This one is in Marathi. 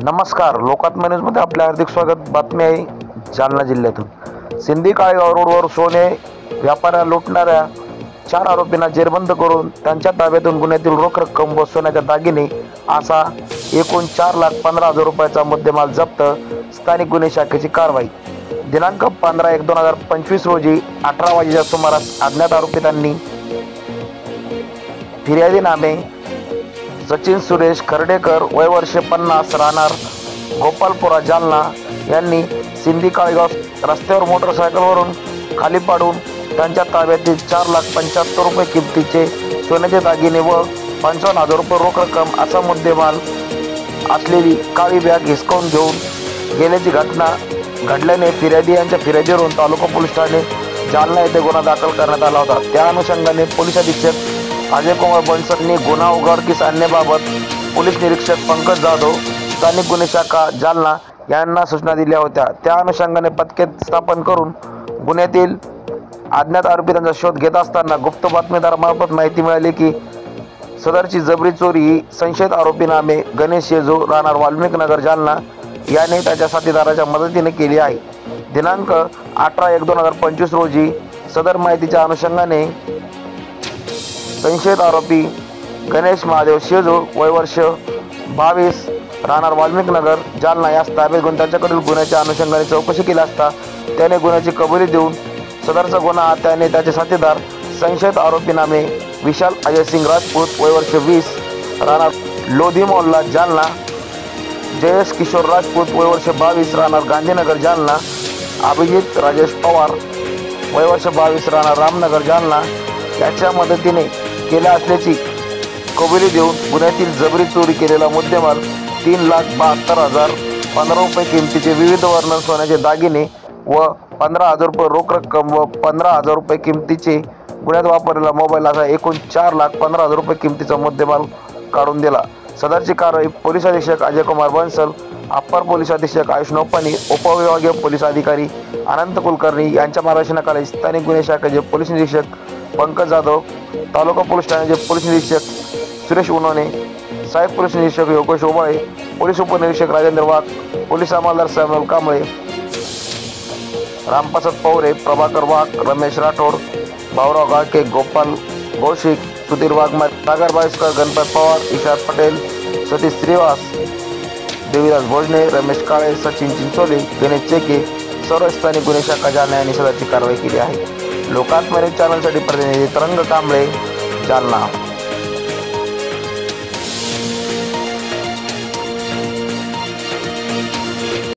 नमस्कार, लोकात्म न्यूजमध्ये आपले हार्दिक स्वागत. बातमी आहे जालना जिल्ह्यातून. सिंदी काळेगाव रोडवर सोने व्यापाऱ्या लुटणाऱ्या 4 आरोपींना जेरबंद करून त्यांच्या ताब्यातून गुन्ह्यातील रोख रक्कम व सोन्याचे दागिने असा एकूण 4,15,000 रुपयाचा मुद्देमाल जप्त. स्थानिक गुन्हे शाखेची कारवाई. दिनांक 15/1/2025 रोजी 18 वाजेच्या सुमारास अज्ञात आरोपितांनी फिर्यादी नामे सचिन सुरेश खर्डेकर, वय वर्ष 50, राहणार गोपालपुरा, जालना यांनी सिंदी काळेगाव रस्त्यावर मोटरसायकलवरून खाली पाडून त्यांच्या ताब्यातील 4,75,000 रुपये किमतीचे सोन्याचे दागिने व 55,000 रुपये रोख रक्कम असा मुद्देमाल असलेली काळी बॅग हिसकावून घेऊन गेल्याची घटना घडल्याने फिर्यादी यांच्या फिर्यादीवरून तालुका पोलीस ठाणे जालना येथे गुन्हा दाखल करण्यात आला होता. त्या अनुषंगाने पोलीस अधीक्षक अजय कुमार बन्सलनी गुन्हा उघडकीस आणण्याबाबत पोलीस निरीक्षक पंकज जाधव, स्थानिक गुन्हे शाखा जालना यांना सूचना दिल्या होत्या. त्या अनुषंगाने पथके स्थापन करून गुन्ह्यातील अज्ञात आरोपितांचा शोध घेत असताना गुप्त बातमीदारामार्फत माहिती मिळाली की सदरची जबरी चोरी ही संशयित आरोपी नामे गणेश शेजू, राहणार वाल्मिक नगर, जालना याने त्याच्या साथीदाराच्या मदतीने केली आहे. दिनांक 18/1/2025 रोजी सदर माहितीच्या अनुषंगाने संशयित आरोपी गणेश महादेव शेजू, वय वर्ष 22, राहणार वाल्मिक नगर, जालना यास ताब्यात घेऊन त्याच्याकडील गुन्ह्याच्या अनुषंगाने चौकशी केली असता त्याने गुन्ह्याची कबुली देऊन सदरचा गुन्हा त्याने त्याचे साथीदार संशयित आरोपी नामे विशाल अजयसिंग राजपूत, वय वर्ष 20, राहणार लोधी मोहल्ला, जालना, जयेश किशोर राजपूत, वय वर्ष 22, राहणार गांधीनगर, जालना, अभिजित राजेश पवार, वय वर्ष 22, राहणार रामनगर, जालना याच्या मदतीने केल्या असल्याची कबुली देऊन गुन्ह्यातील जबरी चोरी केलेला मुद्देमाल 3,72,015 रुपये किमतीचे विविध वर्ण सोन्याचे दागिने व 15,000 रुपये रोख रक्कम व 15,000 रुपये किमतीचे गुन्ह्यात वापरलेला मोबाईल असा एकूण 4,15,000 रुपये किमतीचा मुद्देमाल काढून दिला. सदरची कारवाई पोलीस अधीक्षक अजय कुमार बन्सल, अप्पर पोलीस अधीक्षक आयुष नौपानी, उपविभागीय पोलीस अधिकारी अनंत कुलकर्णी यांच्या मार्गदर्शनाखाली स्थानिक गुन्हे शाखेचे पोलीस निरीक्षक पंकज जाधव, तालुका पोलीस ठाण्याचे पोलीस निरीक्षक सुरेश उनोने, सहाय्यक पोलीस निरीक्षक योगेश ओबाळे, पोलीस उपनिरीक्षक राजेंद्र वाघ, पोलीस अंमलदार सॅम्युअल कांबळे, रामप्रसाद पवरे, प्रभाकर वाघ, रमेश राठोड, भाऊराव गाळके, गोपाल कौशिक, सुधीर वाघमारे, सागर बाईसकर, गणपत पवार, ईशार पटेल, सतीश श्रीवास, देवीदास भोजने, रमेश काळे, सचिन चिंचोले, गणेश चेके सर्व स्थानिक गुन्हे शाखा जालना यांनी सदरची कारवाई केली आहे. लोकात्म न्यूज चॅनलसाठी प्रतिनिधी तरंग कांबळे, जालना.